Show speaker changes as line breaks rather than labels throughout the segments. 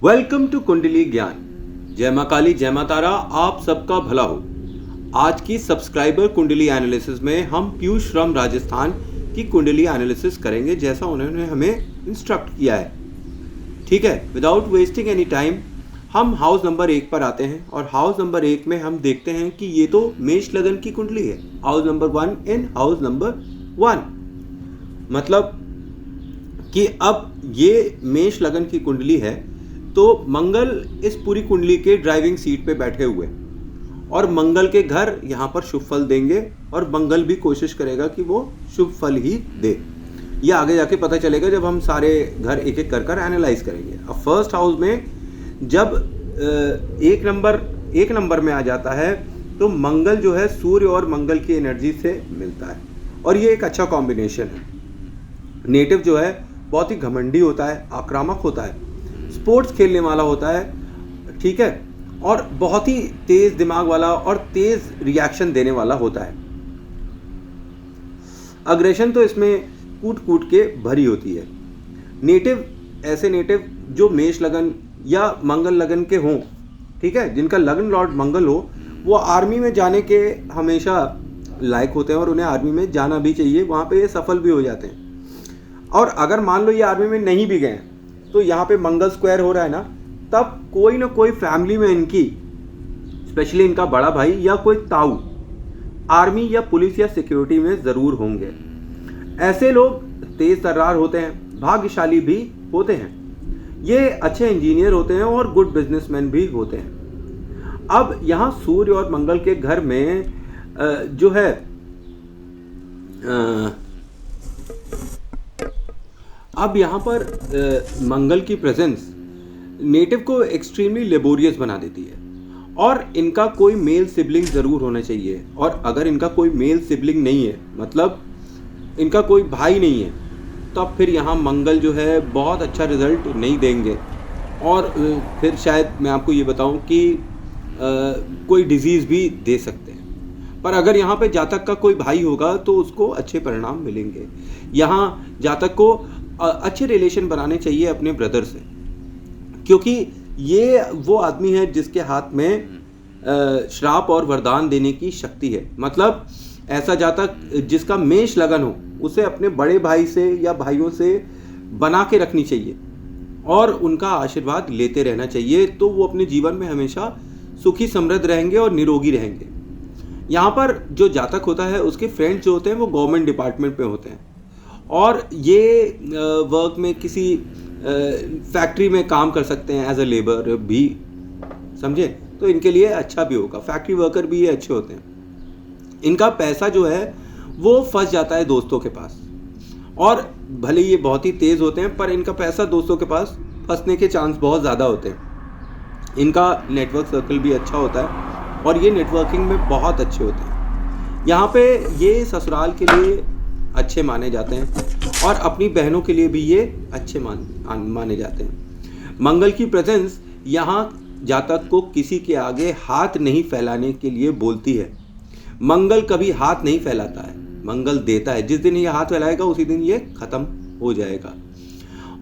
Welcome to कुंडली ज्ञान। जय मां काली, जय मां तारा, आप सबका भला हो। आज की सब्सक्राइबर कुंडली एनालिसिस में हम पीयूष फ्रॉम राजस्थान की कुंडली एनालिसिस करेंगे जैसा उन्होंने हमें इंस्ट्रक्ट किया है। ठीक है, विदाउट वेस्टिंग एनी टाइम हम हाउस नंबर 1 पर आते हैं और हाउस नंबर 1 में हम देखते हैं कि ये तो मेष लगन की कुंडली है। House number 1 in house number 1 मतलब कि अब ये मेष लगन की कुंडली है तो मंगल इस पूरी कुंडली के ड्राइविंग सीट पे बैठे हुए और मंगल के घर यहाँ पर शुभ फल देंगे और मंगल भी कोशिश करेगा कि वो शुभ फल ही दे। ये आगे जाके पता चलेगा जब हम सारे घर एक एक कर एनालाइज करेंगे। अब फर्स्ट हाउस में जब एक नंबर में आ जाता है तो मंगल जो है सूर्य और मंगल की एनर्जी से मिलता है और ये एक अच्छा कॉम्बिनेशन है। नेटिव जो है बहुत ही घमंडी होता है, आक्रामक होता है, स्पोर्ट्स खेलने वाला होता है, ठीक है, और बहुत ही तेज दिमाग वाला और तेज रिएक्शन देने वाला होता है। अग्रेशन तो इसमें कूट कूट के भरी होती है। ऐसे नेटिव जो मेष लगन या मंगल लगन के हों, ठीक है, जिनका लगन लॉर्ड मंगल हो, वो आर्मी में जाने के हमेशा लायक होते हैं और उन्हें आर्मी में जाना भी चाहिए, वहाँ पे ये सफल भी हो जाते हैं। और अगर मान लो ये आर्मी में नहीं भी गए तो यहाँ पे मंगल स्क्वायर हो रहा है ना, तब कोई ना कोई फैमिली में इनकी, स्पेशली इनका बड़ा भाई या कोई ताऊ आर्मी या पुलिस या सिक्योरिटी में ज़रूर होंगे। ऐसे लोग तेज तर्रार होते हैं, भाग्यशाली भी होते हैं, ये अच्छे इंजीनियर होते हैं और गुड बिजनेसमैन भी होते हैं। अब यहाँ सूर्य और मंगल के घर में जो है अब यहाँ पर मंगल की प्रेजेंस नेटिव को एक्सट्रीमली लेबोरियस बना देती है और इनका कोई मेल सिबलिंग ज़रूर होना चाहिए। और अगर इनका कोई मेल सिबलिंग नहीं है, मतलब इनका कोई भाई नहीं है, तब फिर यहाँ मंगल जो है बहुत अच्छा रिजल्ट नहीं देंगे और फिर शायद मैं आपको ये बताऊं कि कोई डिजीज़ भी दे सकते हैं। पर अगर यहाँ पे जातक का कोई भाई होगा तो उसको अच्छे परिणाम मिलेंगे। यहाँ जातक को अच्छे रिलेशन बनाने चाहिए अपने ब्रदर से, क्योंकि ये वो आदमी है जिसके हाथ में श्राप और वरदान देने की शक्ति है। मतलब ऐसा जातक जिसका मेष लगन हो, उसे अपने बड़े भाई से या भाइयों से बना के रखनी चाहिए और उनका आशीर्वाद लेते रहना चाहिए, तो वो अपने जीवन में हमेशा सुखी समृद्ध रहेंगे और निरोगी रहेंगे। यहाँ पर जो जातक होता है उसके फ्रेंड्स जो होते हैं वो गवर्नमेंट डिपार्टमेंट में होते हैं और ये वर्क में किसी फैक्ट्री में काम कर सकते हैं एज अ लेबर भी, समझे, तो इनके लिए अच्छा भी होगा। फैक्ट्री वर्कर भी ये अच्छे होते हैं। इनका पैसा जो है वो फंस जाता है दोस्तों के पास, और भले ये बहुत ही तेज़ होते हैं पर इनका पैसा दोस्तों के पास फंसने के चांस बहुत ज़्यादा होते हैं। इनका नेटवर्क सर्कल भी अच्छा होता है और ये नेटवर्किंग में बहुत अच्छे होते हैं। यहाँ पे ये ससुराल के लिए अच्छे माने जाते हैं और अपनी बहनों के लिए भी ये अच्छे माने जाते हैं। मंगल की प्रेजेंस यहाँ जातक को किसी के आगे हाथ नहीं फैलाने के लिए बोलती है। मंगल कभी हाथ नहीं फैलाता है, मंगल देता है। जिस दिन ये हाथ फैलाएगा उसी दिन ये ख़त्म हो जाएगा।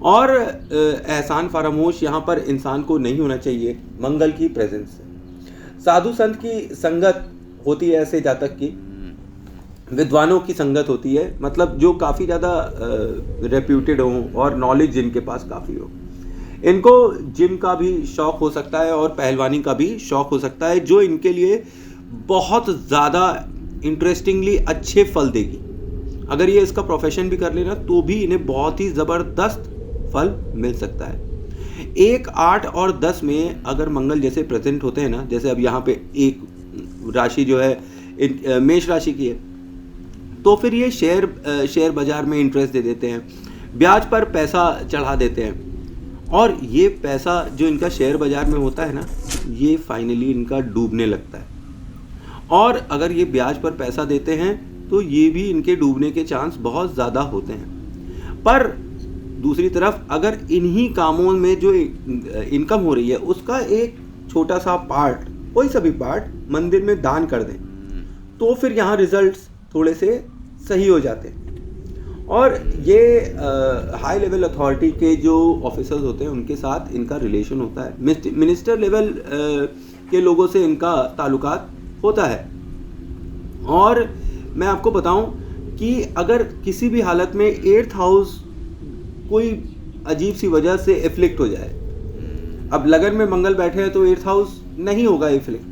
और एहसान फरामोश यहाँ पर इंसान को नहीं होना चाहिए मंगल की प्रेजेंस से। साधु संत की संगत होती है ऐसे जातक की, विद्वानों की संगत होती है, मतलब जो काफ़ी ज़्यादा रेप्यूटेड हों और नॉलेज जिनके पास काफ़ी हो। इनको जिम का भी शौक़ हो सकता है और पहलवानी का भी शौक़ हो सकता है, जो इनके लिए बहुत ज़्यादा इंटरेस्टिंगली अच्छे फल देगी। अगर ये इसका प्रोफेशन भी कर लेना तो भी इन्हें बहुत ही ज़बरदस्त फल मिल सकता है। 1, 8 और 10 में अगर मंगल जैसे प्रेजेंट होते हैं ना, जैसे अब यहाँ पे एक राशि जो है मेष राशि की है, तो फिर ये शेयर बाज़ार में इंटरेस्ट दे देते हैं, ब्याज पर पैसा चढ़ा देते हैं और ये पैसा जो इनका शेयर बाज़ार में होता है ना, ये फाइनली इनका डूबने लगता है। और अगर ये ब्याज पर पैसा देते हैं तो ये भी इनके डूबने के चांस बहुत ज़्यादा होते हैं। पर दूसरी तरफ अगर इन्हीं कामों में जो इनकम हो रही है उसका एक छोटा सा पार्ट, कोई सा भी पार्ट मंदिर में दान कर दें, तो फिर यहाँ रिजल्ट्स थोड़े से सही हो जाते हैं। और ये हाई लेवल अथॉरिटी के जो ऑफिसर्स होते हैं उनके साथ इनका रिलेशन होता है, मिनिस्टर लेवल के लोगों से इनका ताल्लुकात होता है। और मैं आपको बताऊं कि अगर किसी भी हालत में 8th हाउस कोई अजीब सी वजह से एफ्लिक्ट हो जाए, अब लगन में मंगल बैठे हैं तो 8th हाउस नहीं होगा एफ्लिक्ट,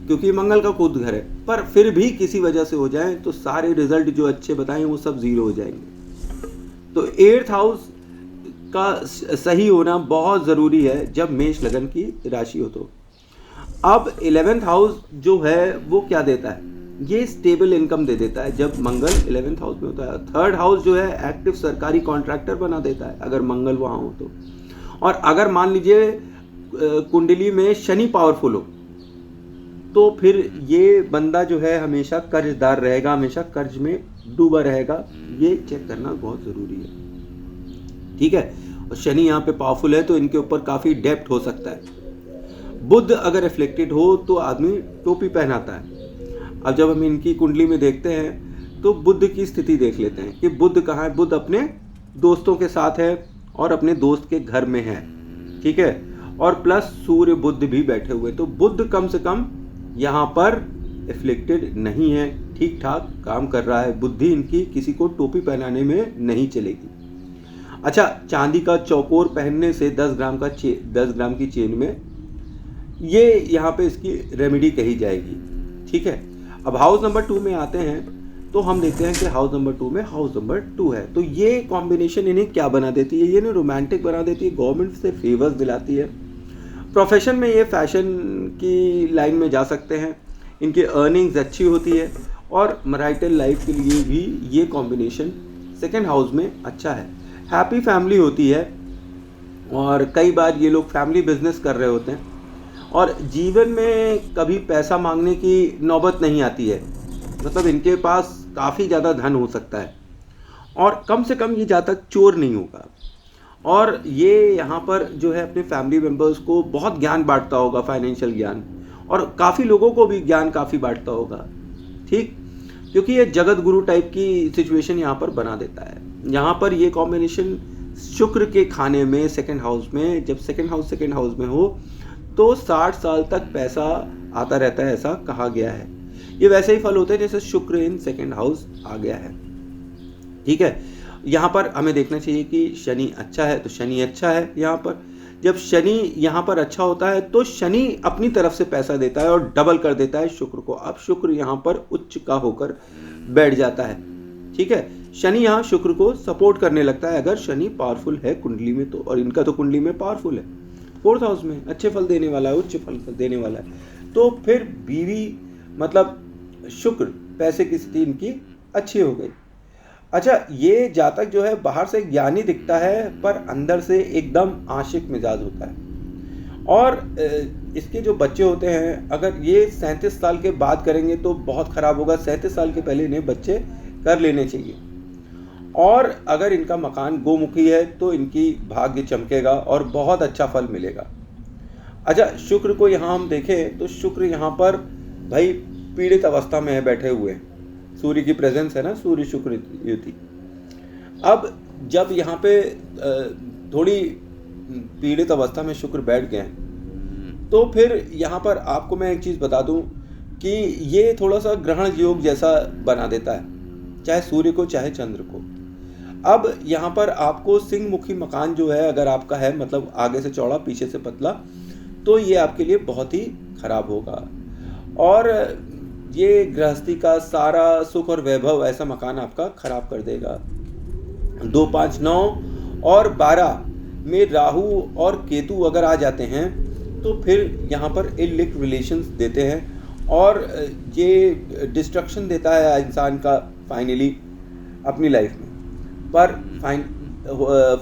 क्योंकि मंगल का खुद घर है, पर फिर भी किसी वजह से हो जाए तो सारे रिजल्ट जो अच्छे बताएं वो सब जीरो हो जाएंगे। तो 8th हाउस का सही होना बहुत ज़रूरी है जब मेष लगन की राशि हो। तो अब 11th हाउस जो है वो क्या देता है, ये स्टेबल इनकम दे देता है जब मंगल 11th हाउस में होता है। 3rd हाउस जो है एक्टिव सरकारी कॉन्ट्रैक्टर बना देता है अगर मंगल वहाँ हो तो। और अगर मान लीजिए कुंडली में शनि पावरफुल हो तो फिर ये बंदा जो है हमेशा कर्जदार रहेगा, हमेशा कर्ज में डूबा रहेगा। ये चेक करना बहुत ज़रूरी है, ठीक है। और शनि यहाँ पे पावरफुल है तो इनके ऊपर काफ़ी डेप्ट हो सकता है। बुध अगर एफ्लेक्टेड हो तो आदमी टोपी पहनाता है। अब जब हम इनकी कुंडली में देखते हैं तो बुध की स्थिति देख लेते हैं कि बुध कहाँ है। बुध अपने दोस्तों के साथ है और अपने दोस्त के घर में है, ठीक है। और प्लस सूर्य बुध भी बैठे हुए, तो बुध कम से कम यहाँ पर एफ्लिक्टेड नहीं है, ठीक ठाक काम कर रहा है। बुद्धि इनकी किसी को टोपी पहनाने में नहीं चलेगी। अच्छा, चांदी का चौकोर पहनने से 10 ग्राम की चेन में, ये यहाँ पे इसकी रेमेडी कही जाएगी, ठीक है। अब हाउस नंबर 2 में आते हैं तो हम देखते हैं कि हाउस नंबर 2 में हाउस नंबर 2 है। तो ये कॉम्बिनेशन इन्हें क्या बना देती है, ये इन्हें रोमांटिक बना देती है, गवर्नमेंट से फेवर्स दिलाती है। प्रोफेशन में ये फैशन की लाइन में जा सकते हैं, इनकी अर्निंग्स अच्छी होती है और मैरिटल लाइफ के लिए भी ये कॉम्बिनेशन 2nd हाउस में अच्छा है। हैप्पी फैमिली होती है और कई बार ये लोग फैमिली बिजनेस कर रहे होते हैं और जीवन में कभी पैसा मांगने की नौबत नहीं आती है। मतलब इनके पास काफ़ी ज़्यादा धन हो सकता है और कम से कम ये जातक चोर नहीं होगा। और ये यहाँ पर जो है अपने फैमिली मेम्बर्स को बहुत ज्ञान बांटता होगा, फाइनेंशियल ज्ञान, और काफ़ी लोगों को भी ज्ञान काफ़ी बांटता होगा, ठीक, क्योंकि ये जगत गुरु टाइप की सिचुएशन यहाँ पर बना देता है। यहाँ पर ये कॉम्बिनेशन शुक्र के खाने में 2nd हाउस में, जब 2nd हाउस में हो तो 60 साल तक पैसा आता रहता है, ऐसा कहा गया है। ये वैसे ही फल होते हैं जैसे शुक्र इन 2nd हाउस आ गया है, ठीक है। यहाँ पर हमें देखना चाहिए कि शनि अच्छा है तो शनि अच्छा है। यहाँ पर जब शनि यहाँ पर अच्छा होता है तो शनि अपनी तरफ से पैसा देता है और डबल कर देता है शुक्र को। अब शुक्र यहाँ पर उच्च का होकर बैठ जाता है, ठीक है। शनि यहाँ शुक्र को सपोर्ट करने लगता है अगर शनि पावरफुल है कुंडली में तो, और इनका तो कुंडली में पावरफुल है, 4th हाउस में अच्छे फल देने वाला है, उच्च फल देने वाला है। तो फिर बीवी मतलब शुक्र, पैसे की स्थिति इनकी अच्छी हो गई। अच्छा, ये जातक जो है बाहर से ज्ञानी दिखता है पर अंदर से एकदम आशिक मिजाज होता है। और इसके जो बच्चे होते हैं अगर ये 37 साल के बाद करेंगे तो बहुत ख़राब होगा। 37 साल के पहले इन्हें बच्चे कर लेने चाहिए। और अगर इनका मकान गोमुखी है तो इनकी भाग्य चमकेगा और बहुत अच्छा फल मिलेगा। अच्छा, शुक्र को यहाँ हम देखें तो शुक्र यहाँ पर भाई पीड़ित अवस्था में है, बैठे हुए हैं। सूर्य की प्रेजेंस है ना, सूर्य शुक्र युति। अब जब यहाँ पे थोड़ी पीड़ित अवस्था में शुक्र बैठ गए तो फिर यहाँ पर आपको मैं एक चीज़ बता दूँ कि ये थोड़ा सा ग्रहण योग जैसा बना देता है, चाहे सूर्य को चाहे चंद्र को। अब यहाँ पर आपको सिंह मुखी मकान जो है अगर आपका है, मतलब आगे से चौड़ा पीछे से पतला, तो ये आपके लिए बहुत ही खराब होगा। और ये गृहस्थी का सारा सुख और वैभव ऐसा मकान आपका खराब कर देगा। 2, 5, 9 और 12 में राहु और केतु अगर आ जाते हैं तो फिर यहाँ पर इलिक्ट रिलेशंस देते हैं और ये डिस्ट्रक्शन देता है इंसान का फाइनली अपनी लाइफ में। पर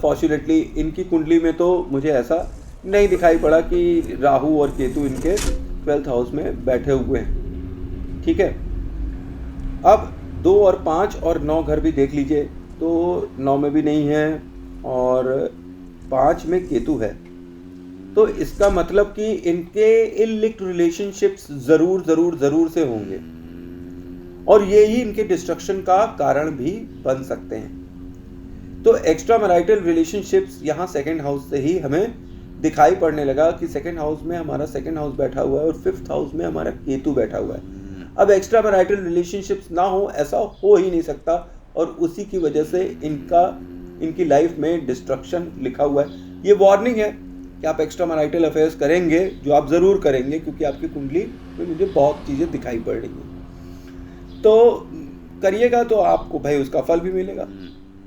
फॉर्चुनेटली इनकी कुंडली में तो मुझे ऐसा नहीं दिखाई पड़ा कि राहु और केतु इनके 12th हाउस में बैठे हुए हैं, ठीक है। अब 2 और 5 और 9 घर भी देख लीजिए तो 9 में भी नहीं है और 5 में केतु है। तो इसका मतलब कि इनके इलिक्ट रिलेशनशिप्स ज़रूर से होंगे और ये ही इनके डिस्ट्रक्शन का कारण भी बन सकते हैं। तो एक्स्ट्रा मैरिटल रिलेशनशिप्स यहाँ सेकंड हाउस से ही हमें दिखाई पड़ने लगा कि सेकंड हाउस में हमारा सेकंड हाउस बैठा हुआ है और फिफ्थ हाउस में हमारा केतु बैठा हुआ है। अब एक्स्ट्रा मैरिटल रिलेशनशिप्स ना हो, ऐसा हो ही नहीं सकता, और उसी की वजह से इनकी लाइफ में डिस्ट्रक्शन लिखा हुआ है। ये वार्निंग है कि आप एक्स्ट्रा मैरिटल अफेयर्स करेंगे, जो आप ज़रूर करेंगे, क्योंकि आपकी कुंडली में मुझे बहुत चीज़ें दिखाई पड़ रही हैं। तो करिएगा तो आपको भाई उसका फल भी मिलेगा,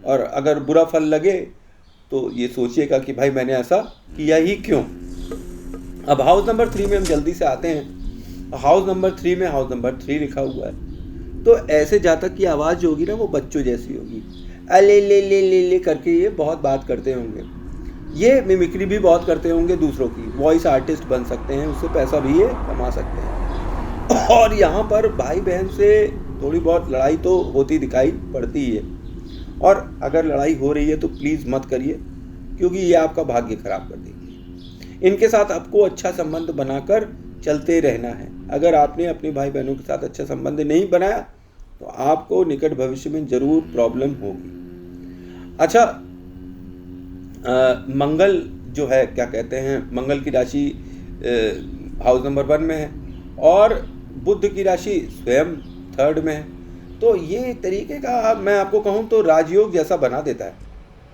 और अगर बुरा फल लगे तो ये सोचिएगा कि भाई मैंने ऐसा किया ही क्यों। अब हाउस नंबर 3 में हम जल्दी से आते हैं। हाउस नंबर 3 में हाउस नंबर 3 लिखा हुआ है। तो ऐसे जातक की आवाज़ जो होगी ना, वो बच्चों जैसी होगी, अले ले ले ले ले करके ये बहुत बात करते होंगे, ये मिमिक्री भी बहुत करते होंगे दूसरों की, वॉइस आर्टिस्ट बन सकते हैं, उससे पैसा भी ये कमा सकते हैं। और यहाँ पर भाई बहन से थोड़ी बहुत लड़ाई तो होती दिखाई पड़ती ही है, और अगर लड़ाई हो रही है तो प्लीज़ मत करिए, क्योंकि ये आपका भाग्य खराब कर देगी। इनके साथ आपको अच्छा संबंध बनाकर चलते रहना है। अगर आपने अपने भाई बहनों के साथ अच्छा संबंध नहीं बनाया तो आपको निकट भविष्य में ज़रूर प्रॉब्लम होगी। अच्छा, मंगल जो है, क्या कहते हैं, मंगल की राशि हाउस नंबर 1 में है, और बुध की राशि स्वयं 3rd में है। तो ये तरीके का मैं आपको कहूँ तो राजयोग जैसा बना देता है,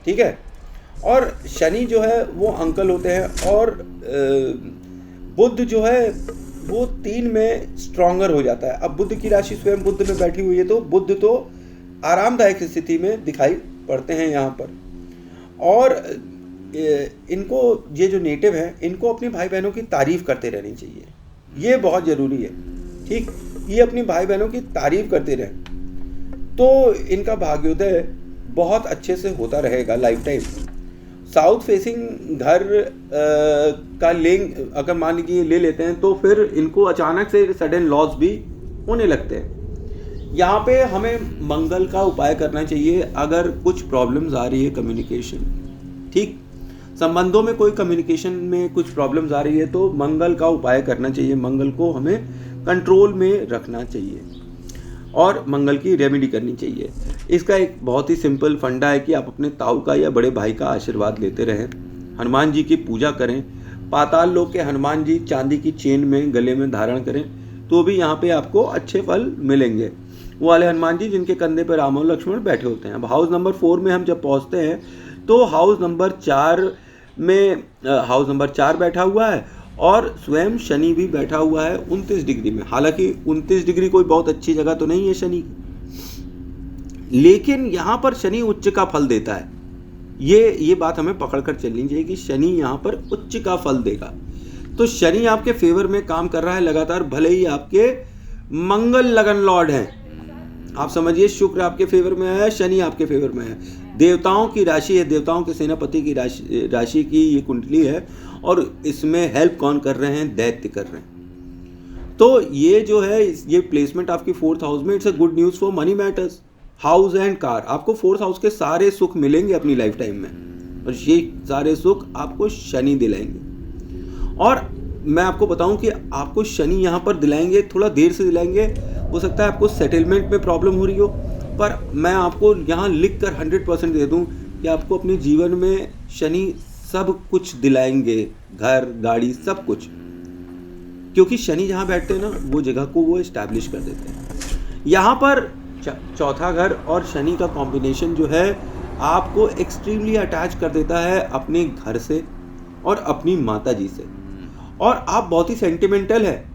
ठीक है। और शनि जो है वो अंकल होते हैं, और बुध जो है वो 3 में स्ट्रॉन्गर हो जाता है। अब बुध की राशि स्वयं बुध में बैठी हुई है, तो बुध तो आरामदायक स्थिति में दिखाई पड़ते हैं यहाँ पर। और इनको, ये जो नेटिव हैं, इनको अपने भाई बहनों की तारीफ़ करते रहनी चाहिए, ये बहुत ज़रूरी है, ठीक। ये अपनी भाई बहनों की तारीफ़ करते रहें तो इनका भाग्योदय बहुत अच्छे से होता रहेगा लाइफ टाइम। साउथ फेसिंग घर का लिंग अगर मान लीजिए ले लेते हैं, तो फिर इनको अचानक से सडन लॉस भी होने लगते हैं। यहाँ पे हमें मंगल का उपाय करना चाहिए अगर कुछ प्रॉब्लम्स आ रही है कम्युनिकेशन, ठीक, संबंधों में कोई कम्युनिकेशन में कुछ प्रॉब्लम्स आ रही है तो मंगल का उपाय करना चाहिए। मंगल को हमें कंट्रोल में रखना चाहिए और मंगल की रेमेडी करनी चाहिए। इसका एक बहुत ही सिंपल फंडा है कि आप अपने ताऊ का या बड़े भाई का आशीर्वाद लेते रहें, हनुमान जी की पूजा करें, पाताल लोक के हनुमान जी चांदी की चेन में गले में धारण करें, तो भी यहाँ पे आपको अच्छे फल मिलेंगे। वो वाले हनुमान जी जिनके कंधे पर राम और लक्ष्मण बैठे होते हैं। अब हाउस नंबर 4 में हम जब पहुँचते हैं तो हाउस नंबर 4 में हाउस नंबर 4 बैठा हुआ है और स्वयं शनि भी बैठा हुआ है 29 डिग्री में। हालांकि 29 डिग्री कोई बहुत अच्छी जगह तो नहीं है शनि, लेकिन यहाँ पर शनि उच्च का फल देता है। ये बात हमें पकड़कर चलनी चाहिए कि शनि यहाँ पर उच्च का फल देगा। तो शनि आपके फेवर में काम कर रहा है लगातार, भले ही आपके मंगल लगन लॉर्ड हैं। आप समझिए, शुक्र आपके फेवर में है, शनि आपके फेवर में है, देवताओं की राशि है, देवताओं के सेनापति की राशि की ये कुंडली है, और इसमें हेल्प कौन कर रहे हैं? दैत्य कर रहे हैं। तो ये जो है, ये प्लेसमेंट आपकी 4th हाउस में, it's a good news for money matters, house and car. आपको 4th हाउस के सारे सुख मिलेंगे अपनी लाइफ टाइम में, और ये सारे सुख आपको शनि दिलाएंगे। और मैं आपको बताऊं कि आपको शनि यहाँ पर दिलाएंगे, थोड़ा देर से दिलाएंगे। हो सकता है आपको सेटलमेंट में प्रॉब्लम हो रही हो, पर मैं आपको यहाँ लिख कर 100% दे दूँ कि आपको अपने जीवन में शनि सब कुछ दिलाएंगे, घर, गाड़ी, सब कुछ। क्योंकि शनि जहाँ बैठते हैं ना, वो जगह को वो इस्टेब्लिश कर देते हैं। यहाँ पर चौथा घर और शनि का कॉम्बिनेशन जो है आपको एक्सट्रीमली अटैच कर देता है अपने घर से और अपनी माता जी से, और आप बहुत ही सेंटिमेंटल है।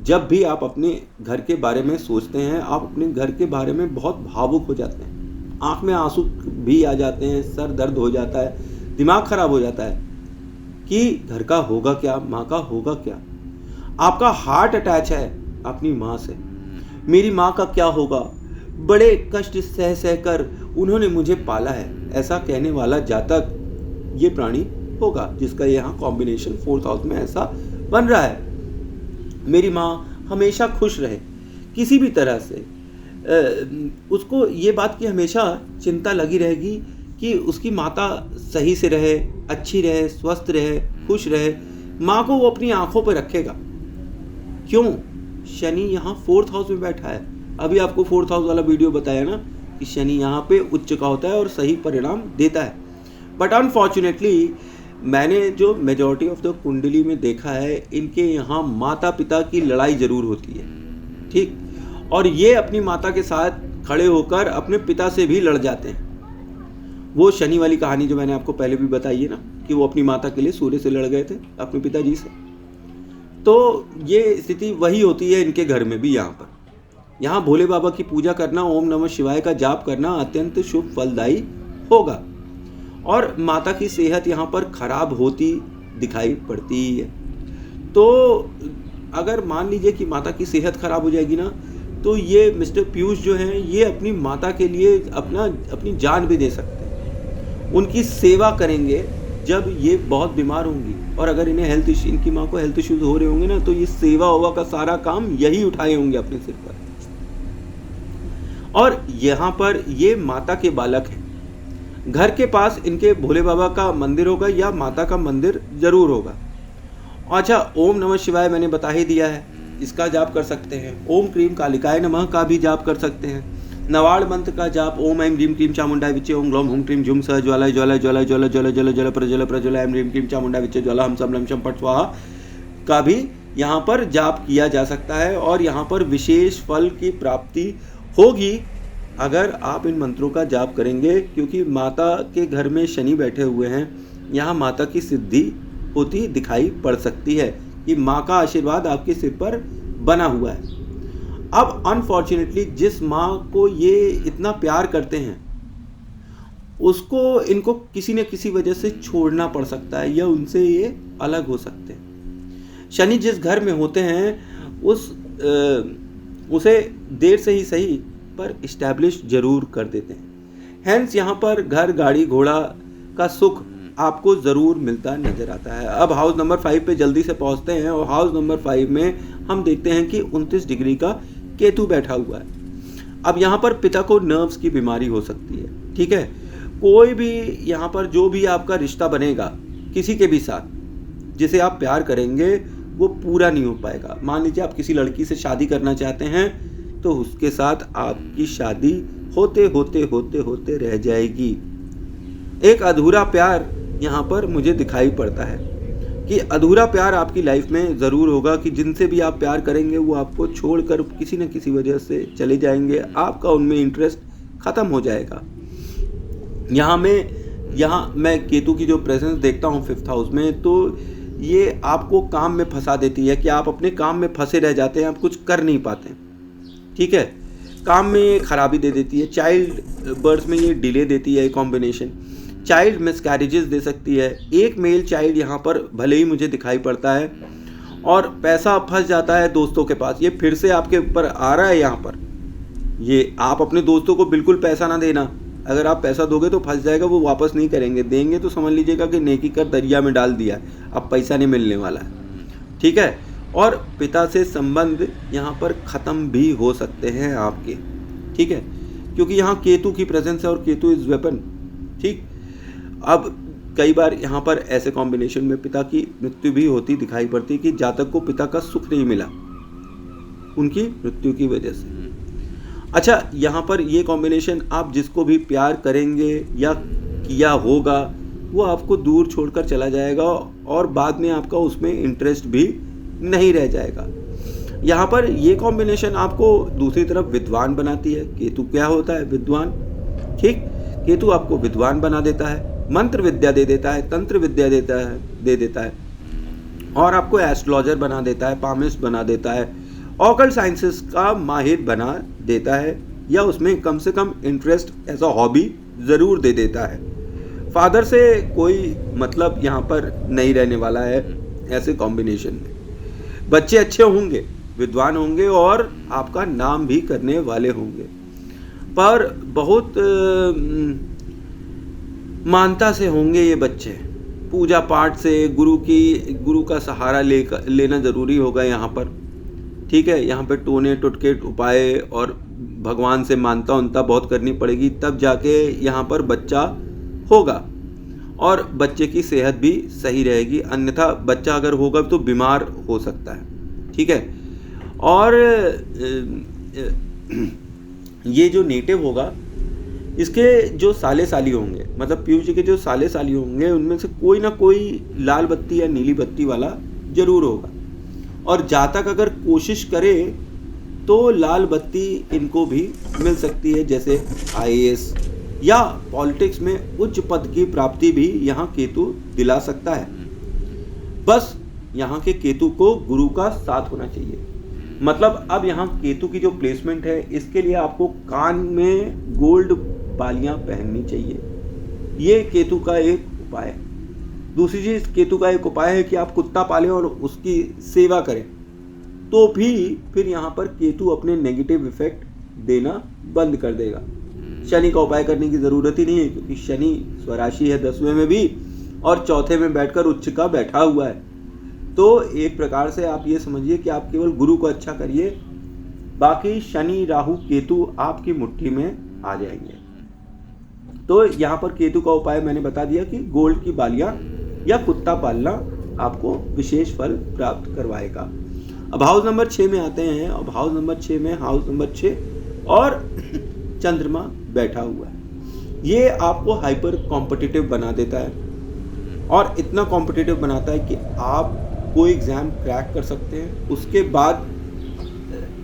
जब भी आप अपने घर के बारे में सोचते हैं, आप अपने घर के बारे में बहुत भावुक हो जाते हैं, आंख में आंसू भी आ जाते हैं, सर दर्द हो जाता है, दिमाग खराब हो जाता है कि घर का होगा क्या, माँ का होगा क्या। आपका हार्ट अटैच है अपनी माँ से। मेरी माँ का क्या होगा, बड़े कष्ट सह सह कर उन्होंने मुझे पाला है, ऐसा कहने वाला जातक ये प्राणी होगा जिसका यहाँ कॉम्बिनेशन 4th हाउस में ऐसा बन रहा है। मेरी माँ हमेशा खुश रहे किसी भी तरह से, उसको ये बात की हमेशा चिंता लगी रहेगी कि उसकी माता सही से रहे, अच्छी रहे, स्वस्थ रहे, खुश रहे। माँ को वो अपनी आंखों पर रखेगा। क्यों? शनि यहाँ 4th हाउस में बैठा है। अभी आपको 4th हाउस वाला वीडियो बताया ना कि कि शनि यहाँ पे उच्च का होता है और सही परिणाम देता है। बट अनफॉर्चुनेटली मैंने जो मेजॉरिटी ऑफ द कुंडली में देखा है, इनके यहाँ माता पिता की लड़ाई ज़रूर होती है, ठीक, और ये अपनी माता के साथ खड़े होकर अपने पिता से भी लड़ जाते हैं। वो शनि वाली कहानी जो मैंने आपको पहले भी बताई है ना, कि वो अपनी माता के लिए सूर्य से लड़ गए थे, अपने पिताजी से। तो ये स्थिति वही होती है इनके घर में भी। यहाँ भोले बाबा की पूजा करना, ओम नमः शिवाय का जाप करना अत्यंत शुभ फलदायी होगा। और माता की सेहत यहाँ पर खराब होती दिखाई पड़ती ही है। तो अगर मान लीजिए कि माता की सेहत खराब हो जाएगी ना, तो ये मिस्टर पीयूष जो हैं, ये अपनी माता के लिए अपनी जान भी दे सकते हैं। उनकी सेवा करेंगे जब ये बहुत बीमार होंगी, और अगर इन्हें इनकी माँ को हेल्थ इश्यूज हो रहे होंगे ना, तो ये सेवा ओवा का सारा काम यही उठाए होंगे अपने सिर पर। और यहाँ पर ये माता के बालक हैं। घर के पास इनके भोले बाबा का मंदिर होगा या माता का मंदिर जरूर होगा। अच्छा, ओम नमः शिवाय मैंने बता ही दिया है, इसका जाप कर सकते हैं। ओम क्रीम कालिकाय नमः का भी जाप कर सकते हैं। नवाड़ मंत्र का जाप ओम ऐं ह्रीं क्लीं चामुंडाय विच्चे ओम ग्लौम हुं क्रीं झुं सः ज्वालाय ज्वालाय ज्वालाय ज्वाला जल जल जल प्रज्वल प्रज्वल ऐं ह्रीं क्लीं चामुंडाय विच्चे ज्वाला हम सम लम शम पट स्वाहा का भी यहाँ पर जाप किया जा सकता है। और यहाँ पर विशेष फल की प्राप्ति होगी अगर आप इन मंत्रों का जाप करेंगे, क्योंकि माता के घर में शनि बैठे हुए हैं। यहाँ माता की सिद्धि होती दिखाई पड़ सकती है कि माँ का आशीर्वाद आपके सिर पर बना हुआ है। अब अनफॉर्चुनेटली जिस माँ को ये इतना प्यार करते हैं, उसको इनको किसी न किसी वजह से छोड़ना पड़ सकता है, या उनसे ये अलग हो सकते हैं। शनि जिस घर में होते हैं उसे देर से ही सही पर इस्टेब्लिश जरूर कर देते हैं। हेंस यहाँ पर घर गाड़ी घोड़ा का सुख आपको ज़रूर मिलता नज़र आता है। अब हाउस नंबर 5 पे जल्दी से पहुँचते हैं, और हाउस नंबर 5 में हम देखते हैं कि 29 डिग्री का केतु बैठा हुआ है। अब यहाँ पर पिता को नर्व्स की बीमारी हो सकती है, ठीक है। कोई भी यहाँ पर जो भी आपका रिश्ता बनेगा किसी के भी साथ, जिसे आप प्यार करेंगे, वो पूरा नहीं हो पाएगा। मान लीजिए आप किसी लड़की से शादी करना चाहते हैं, तो उसके साथ आपकी शादी होते होते होते होते रह जाएगी। एक अधूरा प्यार यहाँ पर मुझे दिखाई पड़ता है कि अधूरा प्यार आपकी लाइफ में ज़रूर होगा, कि जिनसे भी आप प्यार करेंगे वो आपको छोड़कर किसी न किसी वजह से चले जाएंगे, आपका उनमें इंटरेस्ट ख़त्म हो जाएगा। यहाँ मैं केतु की जो प्रेजेंस देखता हूँ 5th हाउस में, तो ये आपको काम में फंसा देती है कि आप अपने काम में फंसे रह जाते हैं, आप कुछ कर नहीं पाते, ठीक है। काम में खराबी दे देती है। चाइल्ड बर्थ में ये डिले देती है, कॉम्बिनेशन चाइल्ड मिसकैरेजेस दे सकती है। एक मेल चाइल्ड यहाँ पर भले ही मुझे दिखाई पड़ता है, और पैसा फंस जाता है दोस्तों के पास। ये फिर से आपके ऊपर आ रहा है यहाँ पर। ये आप अपने दोस्तों को बिल्कुल पैसा ना देना। अगर आप पैसा दोगे तो फंस जाएगा, वो वापस नहीं करेंगे। देंगे तो समझ लीजिएगा कि नेकी कर दरिया में डाल दिया, अब पैसा नहीं मिलने वाला है, ठीक है। और पिता से संबंध यहाँ पर ख़त्म भी हो सकते हैं आपके, ठीक है, क्योंकि यहाँ केतु की प्रेजेंस है और केतु इज़ वेपन, ठीक। अब कई बार यहाँ पर ऐसे कॉम्बिनेशन में पिता की मृत्यु भी होती दिखाई पड़ती, कि जातक को पिता का सुख नहीं मिला उनकी मृत्यु की वजह से। अच्छा, यहाँ पर ये कॉम्बिनेशन, आप जिसको भी प्यार करेंगे या किया होगा, वो आपको दूर छोड़कर चला जाएगा, और बाद में आपका उसमें इंटरेस्ट भी नहीं रह जाएगा। यहाँ पर ये कॉम्बिनेशन आपको दूसरी तरफ विद्वान बनाती है। केतु क्या होता है? विद्वान, ठीक। केतु आपको विद्वान बना देता है, मंत्र विद्या दे देता है, तंत्र विद्या दे देता है, और आपको एस्ट्रोलॉजर बना देता है, पामिस्ट बना देता है, ऑकल्ट साइंसेस का माहिर बना देता है, या उसमें कम से कम इंटरेस्ट एज अ हॉबी ज़रूर दे देता है। फादर से कोई मतलब यहाँ पर नहीं रहने वाला है ऐसे कॉम्बिनेशन में। बच्चे अच्छे होंगे, विद्वान होंगे, और आपका नाम भी करने वाले होंगे, पर बहुत मानता से होंगे ये बच्चे। पूजा पाठ से गुरु का सहारा लेना ज़रूरी होगा यहाँ पर, ठीक है। यहाँ पे टोने टुटके उपाय और भगवान से मानता उनता बहुत करनी पड़ेगी, तब जाके यहाँ पर बच्चा होगा, और बच्चे की सेहत भी सही रहेगी। अन्यथा बच्चा अगर होगा तो बीमार हो सकता है, ठीक है। और ये जो नेटिव होगा, इसके जो साले साली होंगे, मतलब पीयूष जी के जो साले साली होंगे, उनमें से कोई ना कोई लाल बत्ती या नीली बत्ती वाला जरूर होगा। और जहाँ तक अगर कोशिश करे तो लाल बत्ती इनको भी मिल सकती है, जैसे आईएएस या पॉलिटिक्स में उच्च पद की प्राप्ति भी यहाँ केतु दिला सकता है। बस यहाँ के केतु को गुरु का साथ होना चाहिए। मतलब अब यहाँ केतु की जो प्लेसमेंट है, इसके लिए आपको कान में गोल्ड बालियां पहननी चाहिए। ये केतु का एक उपाय है। दूसरी चीज केतु का एक उपाय है कि आप कुत्ता पालें और उसकी सेवा करें, तो भी फिर यहाँ पर केतु अपने नेगेटिव इफेक्ट देना बंद कर देगा। शनि का उपाय करने की जरूरत ही नहीं है, क्योंकि शनि स्वराशि है 10वें में भी और चौथे में बैठकर उच्च का बैठा हुआ है। तो एक प्रकार से आप ये समझिए कि आप केवल गुरु को अच्छा करिए, बाकी शनि राहु केतु आपकी मुट्ठी में आ जाएंगे। तो यहाँ पर केतु का उपाय मैंने बता दिया कि गोल्ड की बालियां या कुत्ता पालना आपको विशेष फल प्राप्त करवाएगा। अब हाउस नंबर 6 में आते हैं। अब हाउस नंबर 6 में हाउस नंबर 6 और चंद्रमा बैठा हुआ है। ये आपको हाइपर कॉम्पिटिटिव बना देता है, और इतना कॉम्पिटिटिव बनाता है कि आप कोई एग्जाम क्रैक कर सकते हैं। उसके बाद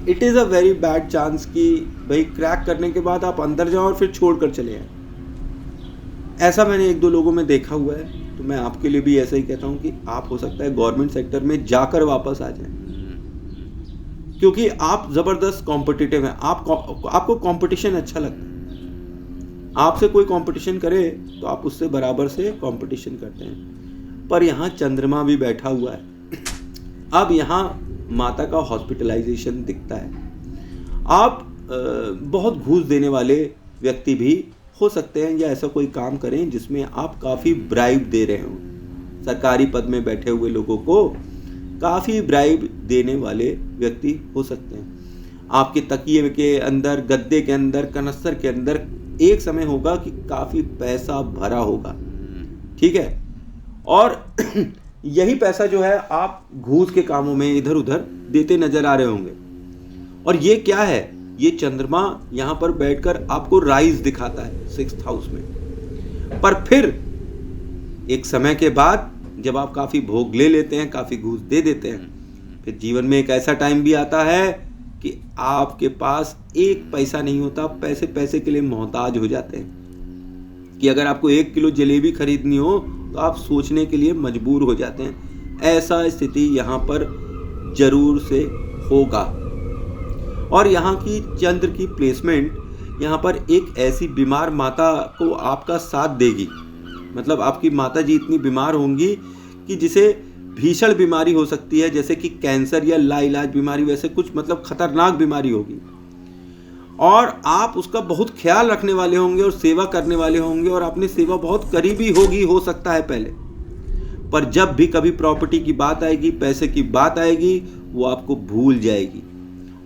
it is a very bad chance कि भाई क्रैक करने के बाद आप अंदर जाओ और फिर छोड़ कर चले आए। ऐसा मैंने 1-2 लोगों में देखा हुआ है। तो मैं आपके लिए भी ऐसा ही कहता हूँ कि आप हो सकता है गवर्नमेंट सेक्टर में जाकर वापस आ जाएं, क्योंकि आप ज़बरदस्त कॉम्पिटिटिव हैं। आपको कंपटीशन अच्छा लगता है। आपसे कोई कंपटीशन करे तो आप उससे बराबर से कंपटीशन करते हैं। पर यहाँ चंद्रमा भी बैठा हुआ है। अब यहाँ माता का हॉस्पिटलाइजेशन दिखता है। आप बहुत घूस देने वाले व्यक्ति भी हो सकते हैं, या ऐसा कोई काम करें जिसमें आप काफ़ी ब्राइब दे रहे हों। सरकारी पद में बैठे हुए लोगों को काफ़ी ब्राइब देने वाले व्यक्ति हो सकते हैं। आपके तकिए के अंदर, गद्दे के अंदर, कनस्तर के अंदर एक समय होगा कि काफ़ी पैसा भरा होगा, ठीक है। और यही पैसा जो है आप घूस के कामों में इधर उधर देते नजर आ रहे होंगे। और ये क्या है, ये चंद्रमा यहाँ पर बैठकर आपको राइज दिखाता है 6th हाउस में। पर फिर एक समय के बाद जब आप काफ़ी भोग ले लेते हैं, काफ़ी घूस दे देते हैं, फिर जीवन में एक ऐसा टाइम भी आता है कि आपके पास एक पैसा नहीं होता, पैसे पैसे के लिए मोहताज हो जाते हैं। कि अगर आपको 1 किलो जलेबी खरीदनी हो तो आप सोचने के लिए मजबूर हो जाते हैं। ऐसा स्थिति यहाँ पर जरूर से होगा। और यहाँ की चंद्र की प्लेसमेंट यहाँ पर एक ऐसी बीमार माता को आपका साथ देगी। मतलब आपकी माता जी इतनी बीमार होंगी कि जिसे भीषण बीमारी हो सकती है, जैसे कि कैंसर या लाइलाज बीमारी, वैसे कुछ मतलब खतरनाक बीमारी होगी। और आप उसका बहुत ख्याल रखने वाले होंगे और सेवा करने वाले होंगे, और अपनी सेवा बहुत करीबी होगी, हो सकता है पहले। पर जब भी कभी प्रॉपर्टी की बात आएगी, पैसे की बात आएगी, वो आपको भूल जाएगी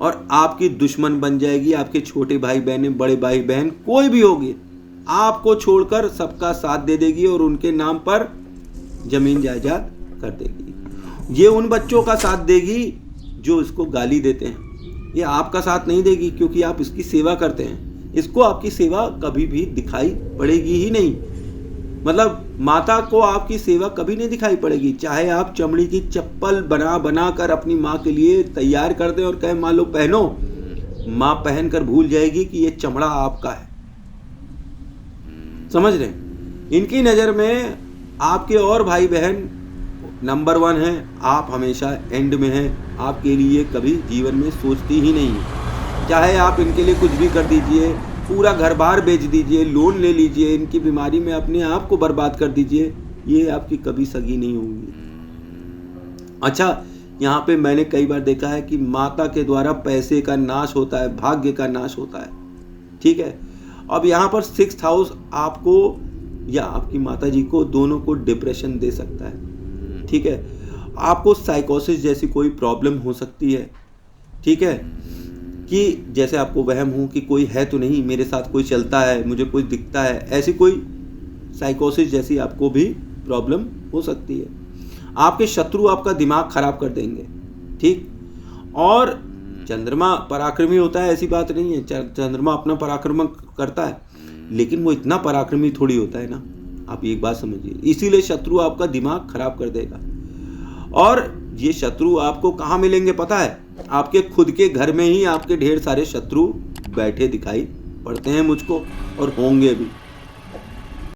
और आपकी दुश्मन बन जाएगी। आपके छोटे भाई बहन, बड़े भाई बहन, कोई भी होगी, आपको छोड़कर सबका साथ दे देगी और उनके नाम पर जमीन जायदाद कर देगी। ये उन बच्चों का साथ देगी जो इसको गाली देते हैं। ये आपका साथ नहीं देगी, क्योंकि आप इसकी सेवा करते हैं। इसको आपकी सेवा कभी भी दिखाई पड़ेगी ही नहीं। मतलब माता को आपकी सेवा कभी नहीं दिखाई पड़ेगी। चाहे आप चमड़ी की चप्पल बना कर अपनी माँ के लिए तैयार कर दें और कहें माँ लो पहनो, माँ पहन कर भूल जाएगी कि ये चमड़ा आपका है। समझ रहे हैं? इनकी नज़र में आपके और भाई बहन नंबर 1 हैं, आप हमेशा एंड में हैं। आपके लिए कभी जीवन में सोचती ही नहीं है। चाहे आप इनके लिए कुछ भी कर दीजिए, पूरा घर बार बेच दीजिए, लोन ले लीजिए, इनकी बीमारी में अपने आप को बर्बाद कर दीजिए, ये आपकी कभी सगी नहीं होंगी। अच्छा, यहाँ पे मैंने कई बार देखा है कि माता के द्वारा पैसे का नाश होता है, भाग्य का नाश होता है, ठीक है। अब यहाँ पर 6th हाउस आपको या आपकी माता जी को, दोनों को डिप्रेशन दे सकता है, ठीक है। आपको साइकोसिस जैसी कोई प्रॉब्लम हो सकती है, ठीक है, कि जैसे आपको वहम हो कि कोई है तो नहीं, मेरे साथ कोई चलता है, मुझे कोई दिखता है, ऐसी कोई साइकोसिस जैसी आपको भी प्रॉब्लम हो सकती है। आपके शत्रु आपका दिमाग खराब कर देंगे, ठीक। और चंद्रमा पराक्रमी होता है, ऐसी बात नहीं है, चंद्रमा अपना पराक्रम करता है, लेकिन वो इतना पराक्रमी थोड़ी होता है ना। आप एक बात समझिए, इसीलिए शत्रु आपका दिमाग खराब कर देगा। और ये शत्रु आपको कहाँ मिलेंगे पता है? आपके खुद के घर में ही आपके ढेर सारे शत्रु बैठे दिखाई पड़ते हैं मुझको, और होंगे भी।